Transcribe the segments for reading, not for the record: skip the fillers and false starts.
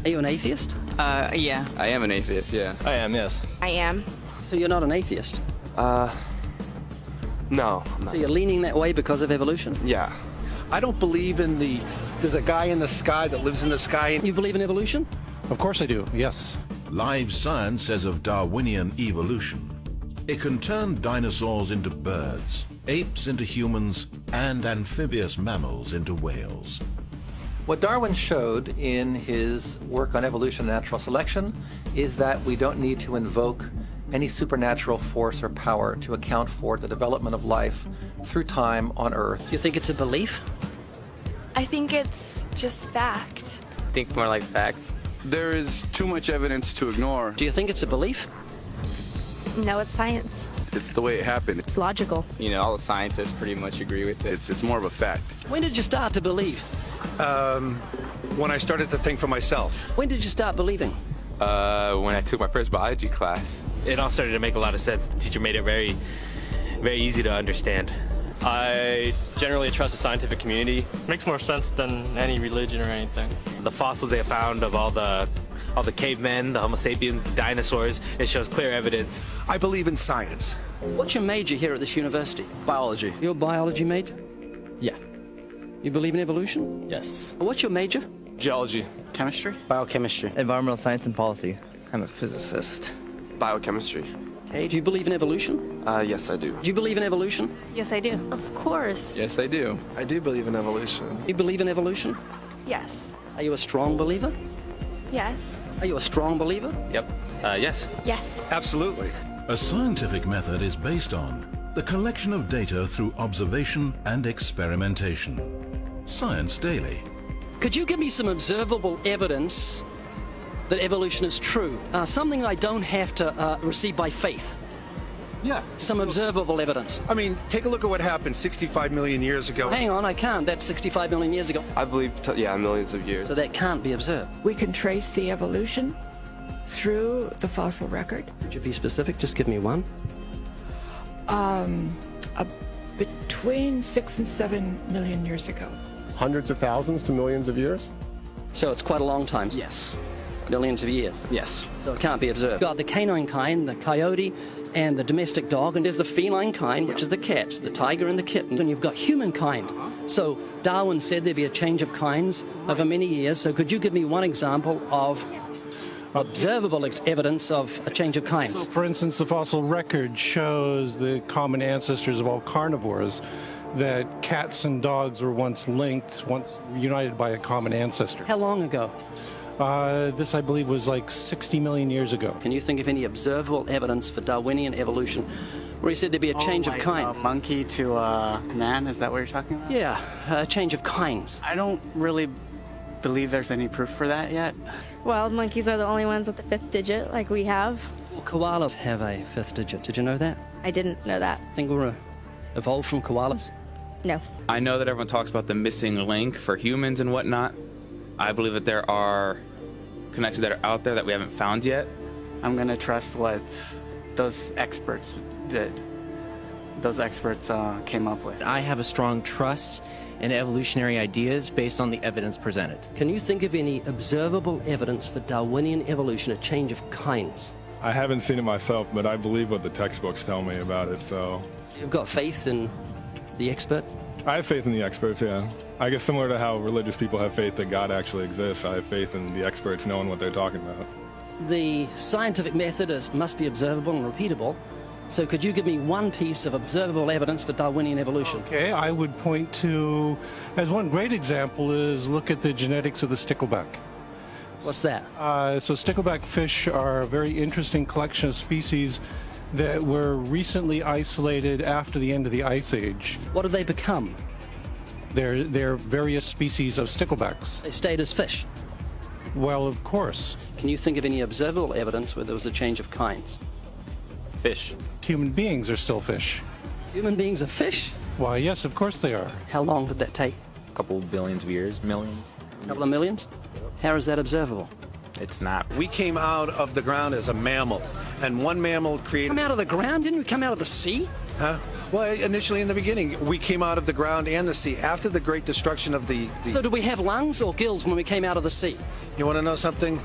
Are you an atheist? Yeah. I am an atheist, yeah. I am, yes. I am. So you're not an atheist? No. I'm not. So you're leaning that way because of evolution? Yeah. I don't believe in there's a guy in the sky that lives in the sky. You believe in evolution? Of course I do, yes. Live science says of Darwinian evolution. It can turn dinosaurs into birds, apes into humans, and amphibious mammals into whales. What Darwin showed in his work on evolution and natural selection is that we don't need to invoke any supernatural force or power to account for the development of life through time on Earth. Do you think it's a belief? I think it's just fact. I think more like facts. There is too much evidence to ignore. Do you think it's a belief? No, it's science. It's the way it happened. It's logical. You know, all the scientists pretty much agree with it. It's more of a fact. When did you start to believe? When I started to think for myself. When did you start believing? When I took my first biology class. It all started to make a lot of sense. The teacher made it very, very easy to understand. I generally trust the scientific community. Makes more sense than any religion or anything. The fossils they found of all the cavemen, the Homo sapiens, dinosaurs, it shows clear evidence. I believe in science. What's your major here at this university? Biology. Your biology major? Yeah. You believe in evolution? Yes. What's your major? Geology. Chemistry? Biochemistry. Environmental science and policy. I'm a physicist. Biochemistry. Okay, do you believe in evolution? Yes, I do. Do you believe in evolution? Yes, I do. Of course. Yes, I do. I do believe in evolution. You believe in evolution? Yes. Are you a strong believer? Yes. Are you a strong believer? Yep. Yes. Yes. Absolutely. A scientific method is based on the collection of data through observation and experimentation. Science Daily. Could you give me some observable evidence that evolution is true? Something I don't have to receive by faith. Yeah. Some observable evidence. I mean, take a look at what happened 65 million years ago. Hang on, I can't. That's 65 million years ago. I believe, millions of years. So that can't be observed. We can trace the evolution through the fossil record. Could you be specific? Just give me one. Between 6 and 7 million years ago. Hundreds of thousands to millions of years? So it's quite a long time. Yes. Millions of years. Yes. So it can't be observed. You've got the canine kind, the coyote, and the domestic dog, and there's the feline kind, which is the cats, the tiger and the kitten, and you've got humankind. So Darwin said there'd be a change of kinds over many years. So could you give me one example of observable evidence of a change of kinds? So, for instance, the fossil record shows the common ancestors of all carnivores, that cats and dogs were once linked, once united by a common ancestor. How long ago? This, I believe, was like 60 million years ago. Can you think of any observable evidence for Darwinian evolution where he said there'd be a change of kinds? Monkey to man, is that what you're talking about? Yeah, a change of kinds. I don't really believe there's any proof for that yet. Well, monkeys are the only ones with the fifth digit, like we have. Well, koalas have a fifth digit. Did you know that? I didn't know that. Think we're evolved from koalas? No. I know that everyone talks about the missing link for humans and whatnot. I believe that there are connections that are out there that we haven't found yet. I'm going to trust what those experts did. Those experts came up with. I have a strong trust in evolutionary ideas based on the evidence presented. Can you think of any observable evidence for Darwinian evolution, a change of kinds? I haven't seen it myself, but I believe what the textbooks tell me about it, so... You've got faith in the experts? I have faith in the experts, yeah. I guess similar to how religious people have faith that God actually exists, I have faith in the experts knowing what they're talking about. The scientific method must be observable and repeatable. So could you give me one piece of observable evidence for Darwinian evolution? Okay, I would point to, as one great example is look at the genetics of the stickleback. What's that? So stickleback fish are a very interesting collection of species that were recently isolated after the end of the Ice Age. What do they become? They're various species of sticklebacks. They stayed as fish. Well, of course. Can you think of any observable evidence where there was a change of kinds? Fish. Human beings are still fish. Human beings are fish? Why, yes, of course they are. How long did that take? A couple billions of years, millions. A couple of millions? How is that observable? It's not. We came out of the ground as a mammal, and one mammal created... Come out of the ground? Didn't we come out of the sea? Huh? Well, initially in the beginning, we came out of the ground and the sea. After the great destruction of the... So did we have lungs or gills when we came out of the sea? You want to know something?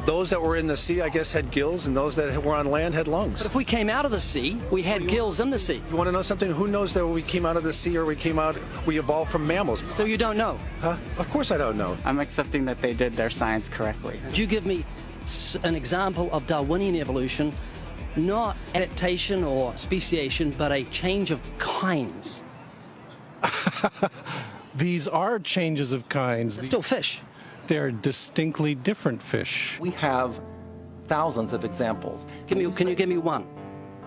Those that were in the sea, I guess, had gills, and those that were on land had lungs. But if we came out of the sea, we had gills in the sea. You want to know something? Who knows that we came out of the sea or we evolved from mammals? So you don't know? Huh? Of course I don't know. I'm accepting that they did their science correctly. Could you give me an example of Darwinian evolution, not adaptation or speciation, but a change of kinds? These are changes of kinds. They're still fish. They're distinctly different fish. We have thousands of examples. Can you give me one?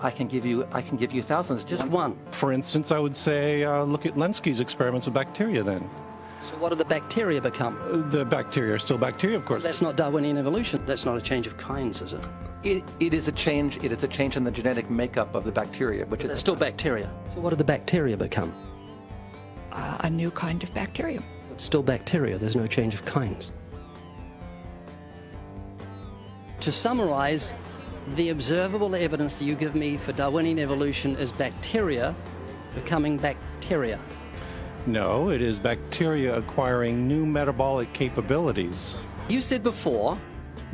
I can give you thousands. Just one. For instance, I would say look at Lenski's experiments with bacteria then. So what do the bacteria become? The bacteria are still bacteria, of course. That's not Darwinian evolution. That's not a change of kinds, is it? It is a change. It is a change in the genetic makeup of the bacteria, which is They're still bacteria. So what do the bacteria become? A new kind of bacterium. So it's still bacteria. There's no change of kinds. To summarize, the observable evidence that you give me for Darwinian evolution is bacteria becoming bacteria. No, it is bacteria acquiring new metabolic capabilities. You said before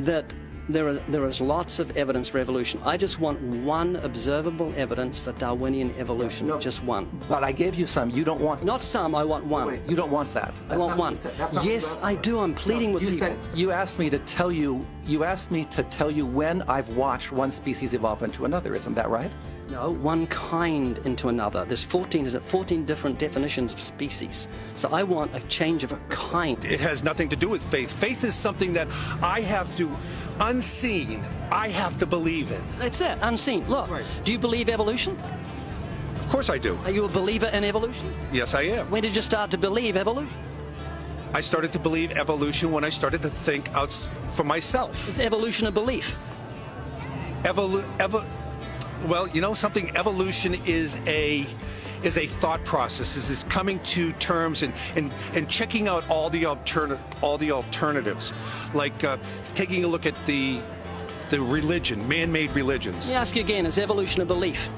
that there is lots of evidence for evolution. I just want one observable evidence for Darwinian evolution. No, just one. But I gave you some. You don't want. Not some. I want one. Wait, you don't want that. I want one. Yes, I do. I'm pleading with people. You asked me to tell you. You asked me to tell you when I've watched one species evolve into another. Isn't that right? No, one kind into another. There's 14 different definitions of species. So I want a change of a kind. It has nothing to do with faith. Faith is something that I have to, unseen, I have to believe in. That's it, unseen. Look, do you believe evolution? Of course I do. Are you a believer in evolution? Yes, I am. When did you start to believe evolution? I started to believe evolution when I started to think out for myself. Is evolution a belief? Well, you know something? Evolution is a thought process. Is coming to terms and checking out all the alternatives, like taking a look at the religion, man-made religions. Let me ask you again: is evolution a belief?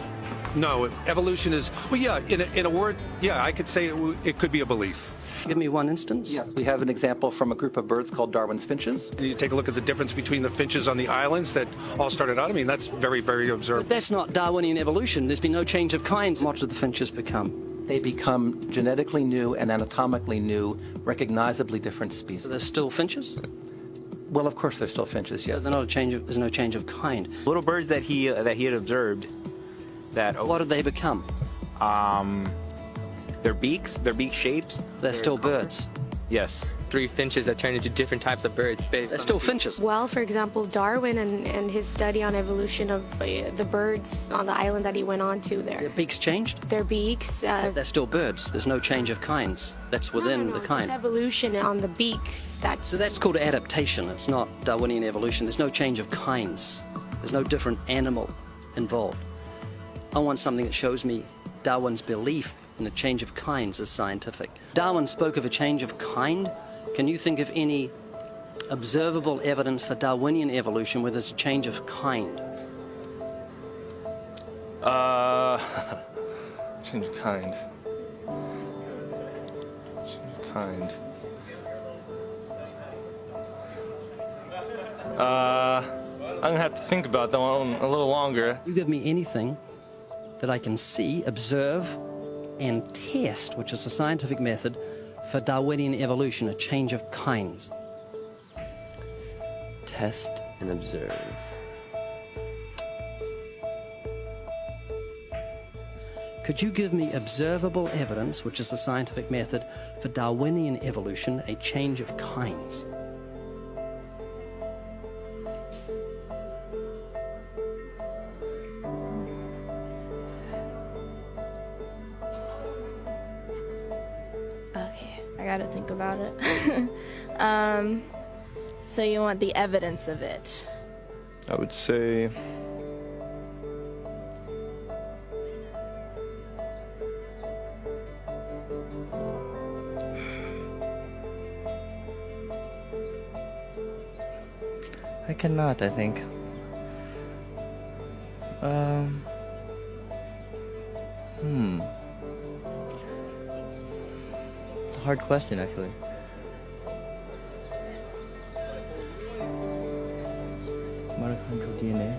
No, evolution is, well, yeah. In a word, yeah, I could say it could be a belief. Give me one instance. Yes, we have an example from a group of birds called Darwin's finches. You take a look at the difference between the finches on the islands that all started out. I mean, that's very, very observable. But that's not Darwinian evolution. There's been no change of kinds. What did the finches become? They become genetically new and anatomically new, recognizably different species. So they're still finches? Well, of course, they're still finches. Yes. So they're not a change of, there's no change of kind. Little birds that he had observed. What did they become? Their beak shapes. They're still birds. Yes. 3 finches that turn into different types of birds. They're still finches. Well, for example, Darwin and his study on evolution of the birds on the island that he went on to there. Their beaks changed? Their beaks. They're still birds. There's no change of kinds. That's within the kind. It's evolution on the beaks. So that's called adaptation. It's not Darwinian evolution. There's no change of kinds. There's no different animal involved. I want something that shows me Darwin's belief in a change of kinds is scientific. Darwin spoke of a change of kind. Can you think of any observable evidence for Darwinian evolution where there's a change of kind? Change of kind. Change of kind. I'm gonna have to think about that one a little longer. You give me anything that I can see, observe, and test, which is a scientific method for Darwinian evolution, a change of kinds. Test and observe. Could you give me observable evidence, which is a scientific method for Darwinian evolution, a change of kinds? I gotta think about it. So you want the evidence of it? I would say I cannot, I think. It's a hard question, actually. Mitochondrial DNA.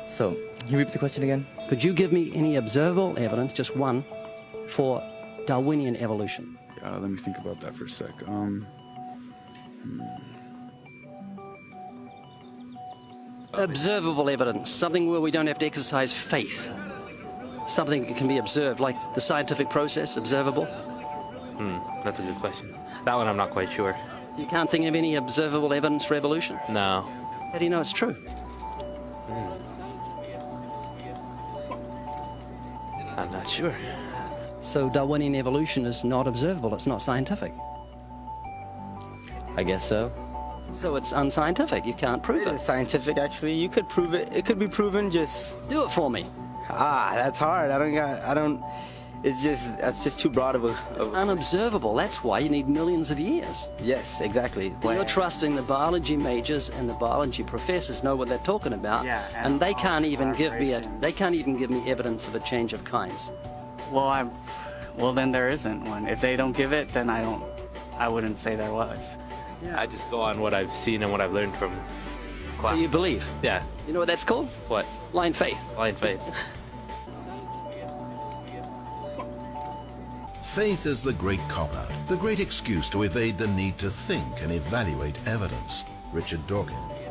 So, can you repeat the question again? Could you give me any observable evidence, just one, for Darwinian evolution? Let me think about that for a sec. Observable evidence, something where we don't have to exercise faith. Something that can be observed, like the scientific process, observable. That's a good question. That one I'm not quite sure. So you can't think of any observable evidence for evolution? No. How do you know it's true? I'm not sure. So Darwinian evolution is not observable, it's not scientific. I guess so. So it's unscientific, you can't prove it. It's scientific, actually. You could prove it. It could be proven. Just do it for me. That's hard. That's just too broad of a. It's unobservable. That's why you need millions of years. Yes, exactly. You're trusting the biology majors and the biology professors know what they're talking about, and they can't even give me evidence of a change of kinds. Well, then there isn't one. If they don't give it, then I wouldn't say there was. I just go on what I've seen and what I've learned from class. So you believe? Yeah. You know what that's called? What? Blind faith. Blind faith. Faith is the great cop-out, the great excuse to evade the need to think and evaluate evidence. Richard Dawkins.